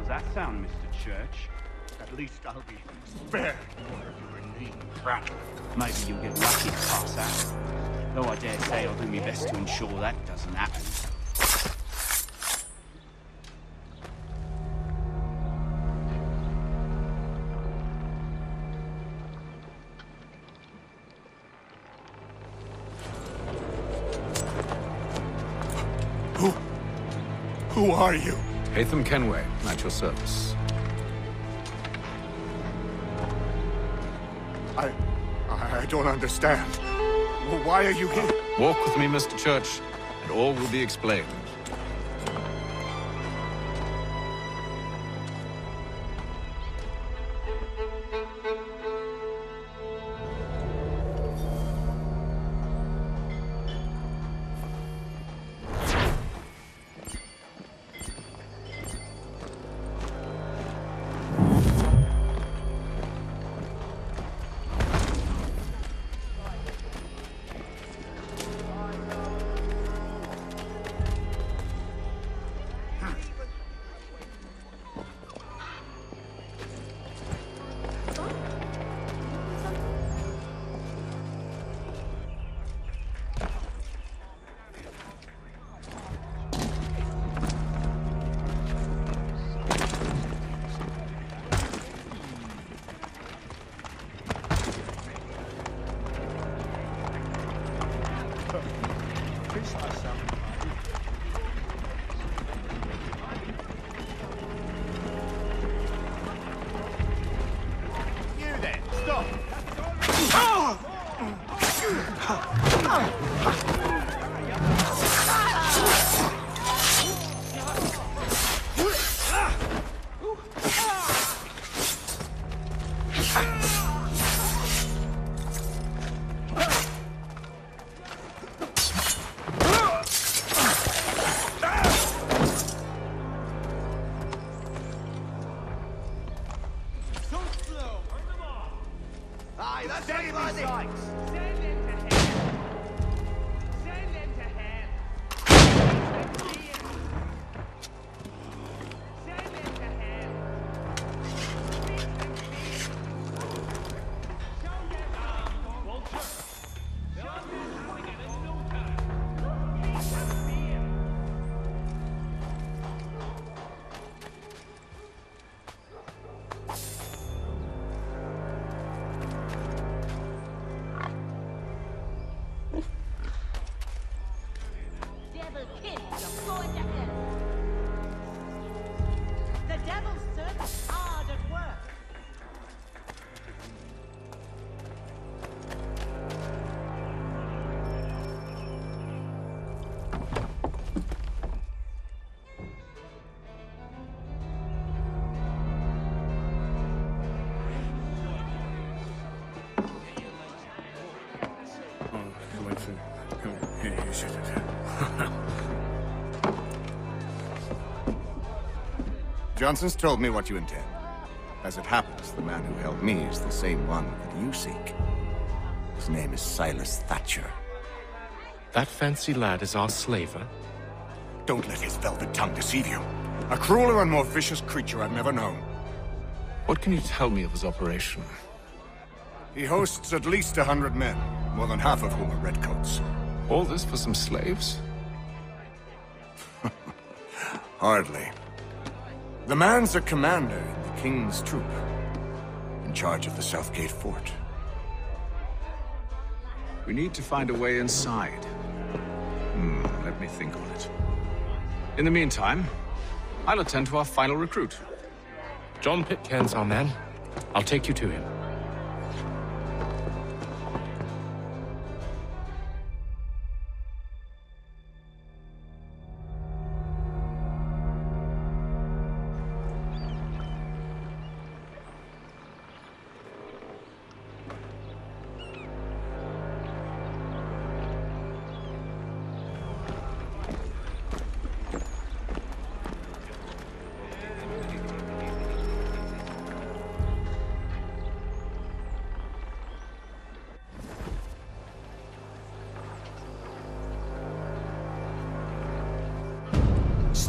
That sound, Mr. Church. At least I'll be spared more of your inane prattle. Maybe you'll get lucky to pass out. Though I dare say I'll do my best to ensure that doesn't happen. Who are you? Hatham Kenway, at your service. I don't understand. Why are you here? Walk with me, Mr. Church, and all will be explained. Johnson's told me what you intend. As it happens, the man who held me is the same one that you seek. His name is Silas Thatcher. That fancy lad is our slaver? Don't let his velvet tongue deceive you. A crueler and more vicious creature I've never known. What can you tell me of his operation? He hosts at least 100 men, more than half of whom are redcoats. All this for some slaves? Hardly. The man's a commander in the King's troop, in charge of the Southgate fort. We need to find a way inside. Let me think on it. In the meantime, I'll attend to our final recruit. John Pitcairn's our man. I'll take you to him.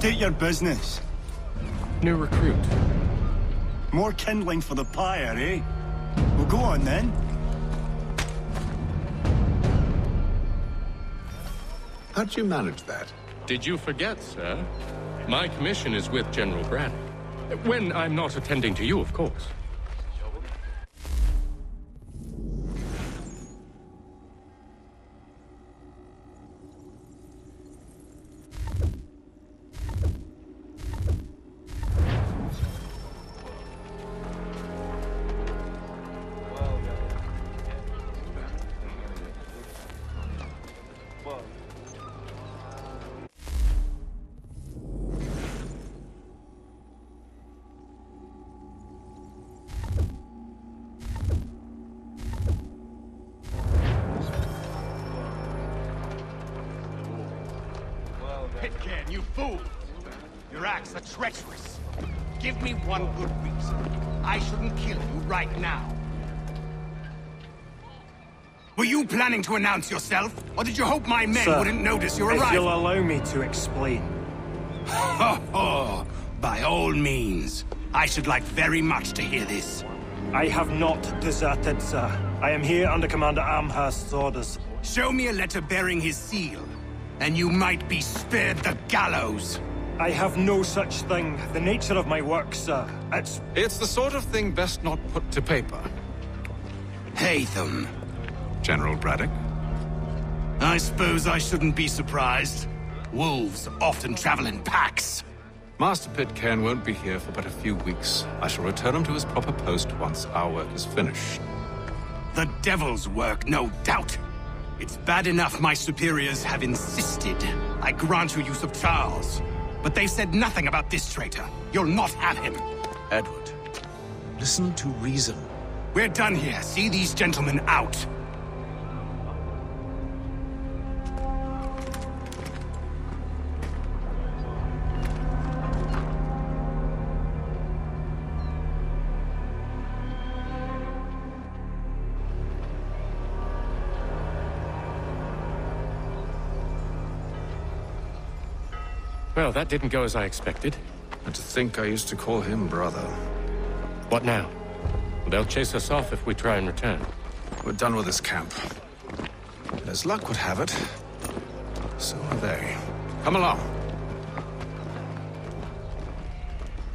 State your business. New recruit. More kindling for the pyre, eh? Well, go on then. How'd you manage that? Did you forget, sir? My commission is with General Braddock. When I'm not attending to you, of course. Pitcairn, you fool! Your acts are treacherous. Give me one good reason. I shouldn't kill you right now. Were you planning to announce yourself? Or did you hope my men Sir, wouldn't notice your if arrival? you'll allow me to explain. Ho ho! By all means. I should like very much to hear this. I have not deserted, sir. I am here under Commander Amherst's orders. Show me a letter bearing his seal, and you might be spared the gallows. I have no such thing. The nature of my work, sir. It's the sort of thing best not put to paper. Haytham. General Braddock? I suppose I shouldn't be surprised. Wolves often travel in packs. Master Pitcairn won't be here for but a few weeks. I shall return him to his proper post once our work is finished. The devil's work, no doubt. It's bad enough my superiors have insisted I grant you use of Charles. But they've said nothing about this traitor. You'll not have him. Edward, listen to reason. We're done here. See these gentlemen out. Well, that didn't go as I expected. And to think I used to call him brother. What now? They'll chase us off if we try and return. We're done with this camp. And as luck would have it, so are they. Come along.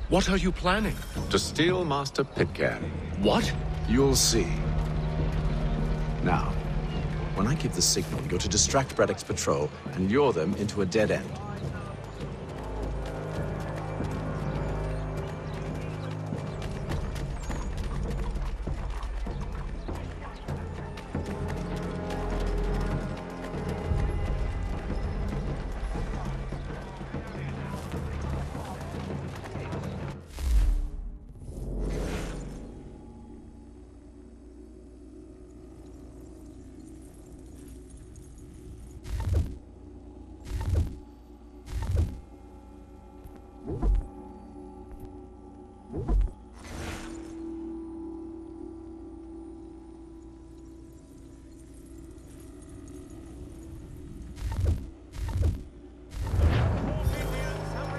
What are you planning? To steal Master Pitcairn. What? You'll see. Now, when I give the signal, you're to distract Braddock's patrol and lure them into a dead end.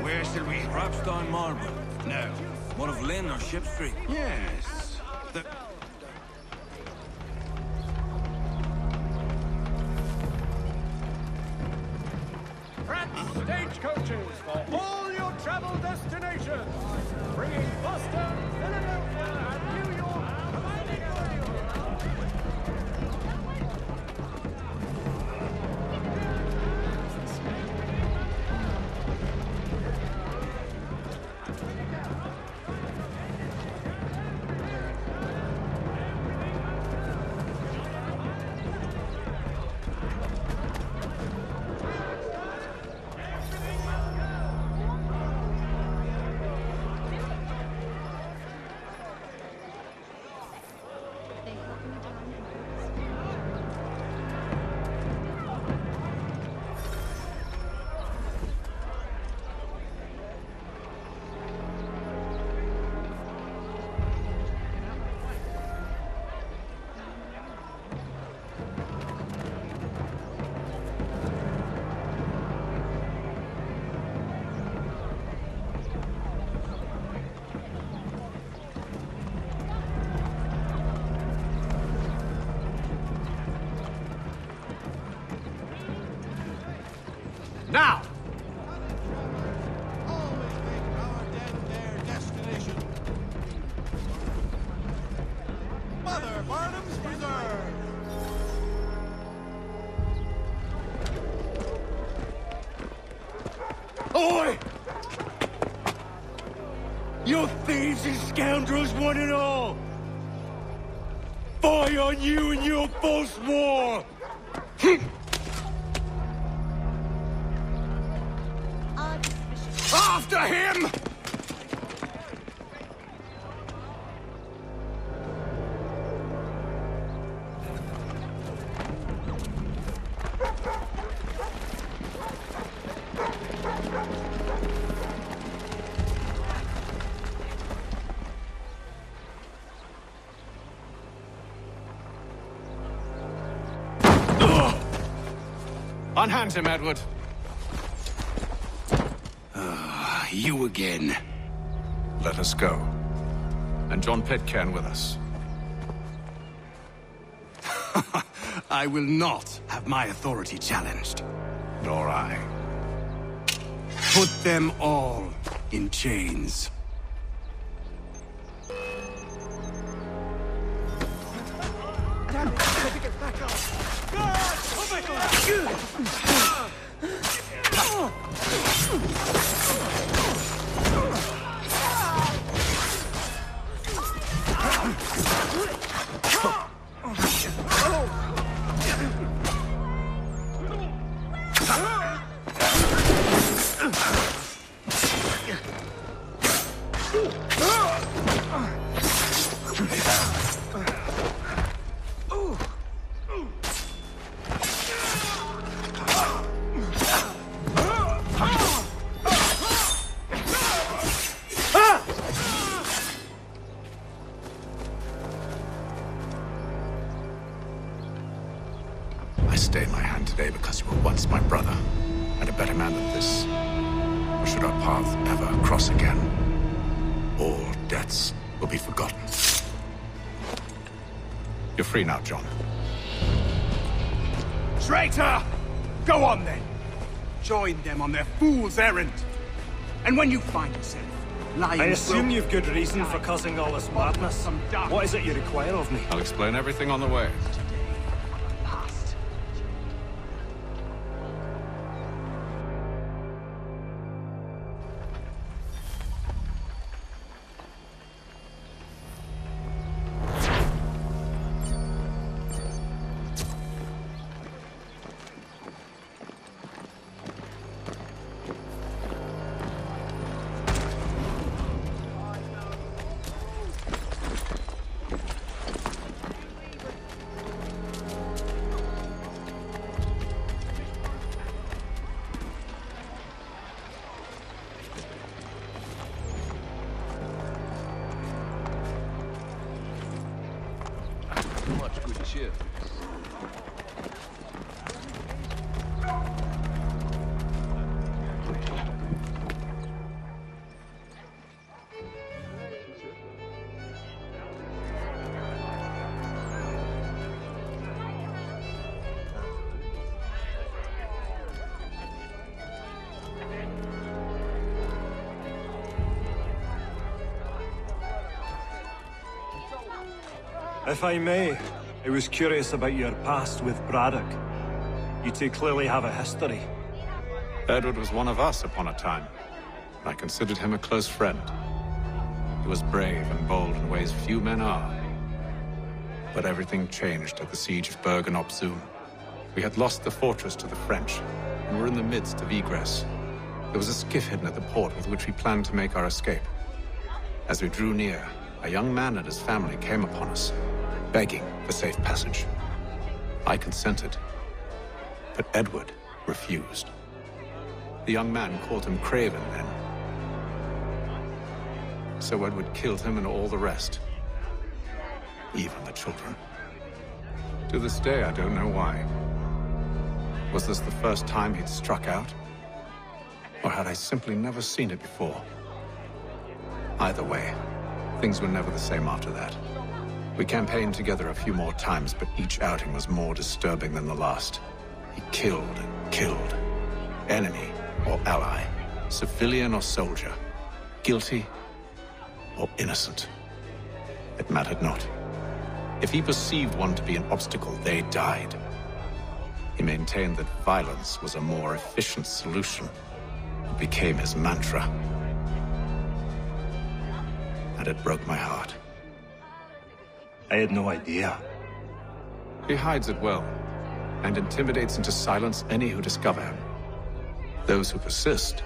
Where shall we? Perhaps down Marlborough. No. One of Lynn or Ship Street. Yes. The... Stagecoaches for all your travel destinations, bringing Boston, Philadelphia, and New York. Now! Mother Barnum's Preserve! Oi! You thieves and scoundrels, one and all! Fire on you and your false war! After him! Unhand him, Edward. You again. Let us go. And John Pitcairn with us. I will not have my authority challenged. Nor I. Put them all in chains. I stay my hand today because you were once my brother, and a better man than this. Or should our paths ever cross again, all debts will be forgotten. You're free now, John. Traitor! Go on then! Join them on their fool's errand. And when you find yourself lying... I assume you've good reason for causing all this madness. What is it you require of me? I'll explain everything on the way. Much good cheer. If I may, I was curious about your past with Braddock. You two clearly have a history. Edward was one of us upon a time. I considered him a close friend. He was brave and bold in ways few men are. But everything changed at the siege of Bergen-op-Zoom. We had lost the fortress to the French, and were in the midst of egress. There was a skiff hidden at the port with which we planned to make our escape. As we drew near, a young man and his family came upon us, begging for safe passage. I consented, but Edward refused. The young man called him craven then. So Edward killed him and all the rest, even the children. To this day, I don't know why. Was this the first time he'd struck out? Or had I simply never seen it before? Either way, things were never the same after that. We campaigned together a few more times, but each outing was more disturbing than the last. He killed and killed, enemy or ally, civilian or soldier, guilty or innocent. It mattered not. If he perceived one to be an obstacle, they died. He maintained that violence was a more efficient solution. It became his mantra. And it broke my heart. I had no idea. He hides it well, and intimidates into silence any who discover him. Those who persist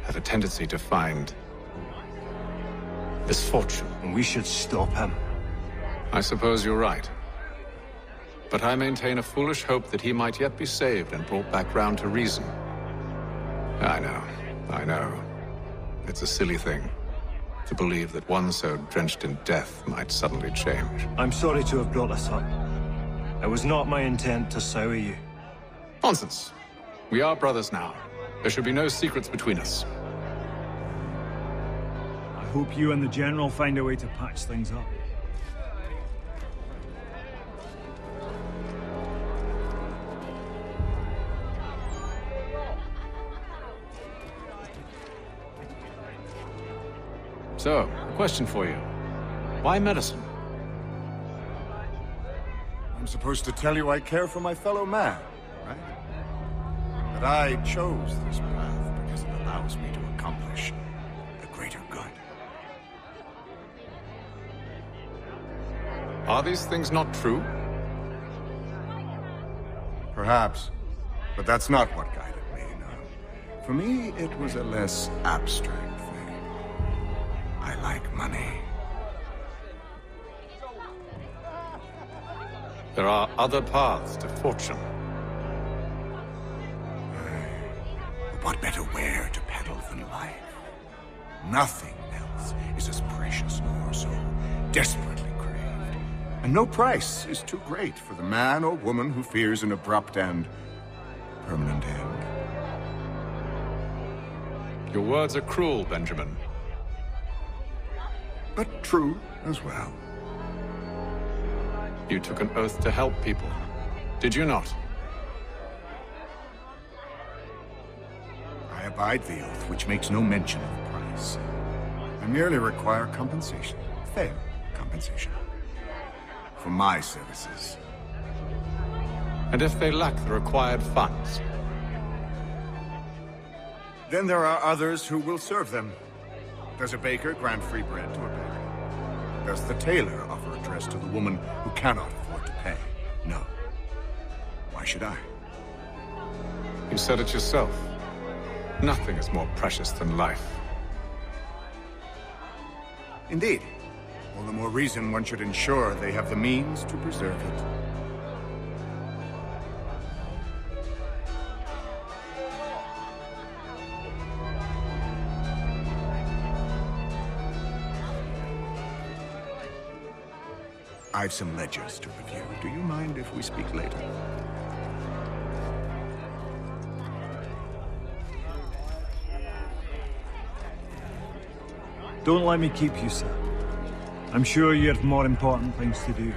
have a tendency to find misfortune. And we should stop him. I suppose you're right. But I maintain a foolish hope that he might yet be saved and brought back round to reason. I know. It's a silly thing to believe that one so drenched in death might suddenly change. I'm sorry to have brought this up. It was not my intent to sour you. Nonsense. We are brothers now. There should be no secrets between us. I hope you and the General find a way to patch things up. So, a question for you. Why medicine? I'm supposed to tell you I care for my fellow man, right? But I chose this path because it allows me to accomplish the greater good. Are these things not true? Perhaps. But that's not what guided me, no. For me, it was a less abstract thing. I like money. There are other paths to fortune. What better ware to peddle than life? Nothing else is as precious nor so desperately craved. And no price is too great for the man or woman who fears an abrupt and permanent end. Your words are cruel, Benjamin. But true as well. You took an oath to help people, did you not? I abide the oath, which makes no mention of price. I merely require compensation, fair compensation, for my services. And if they lack the required funds? Then there are others who will serve them. Does a baker grant free bread to a beggar? Does the tailor offer a dress to the woman who cannot afford to pay? No. Why should I? You said it yourself. Nothing is more precious than life. Indeed. All the more reason one should ensure they have the means to preserve it. I've some ledgers to review. Do you mind if we speak later? Don't let me keep you, sir. I'm sure you have more important things to do.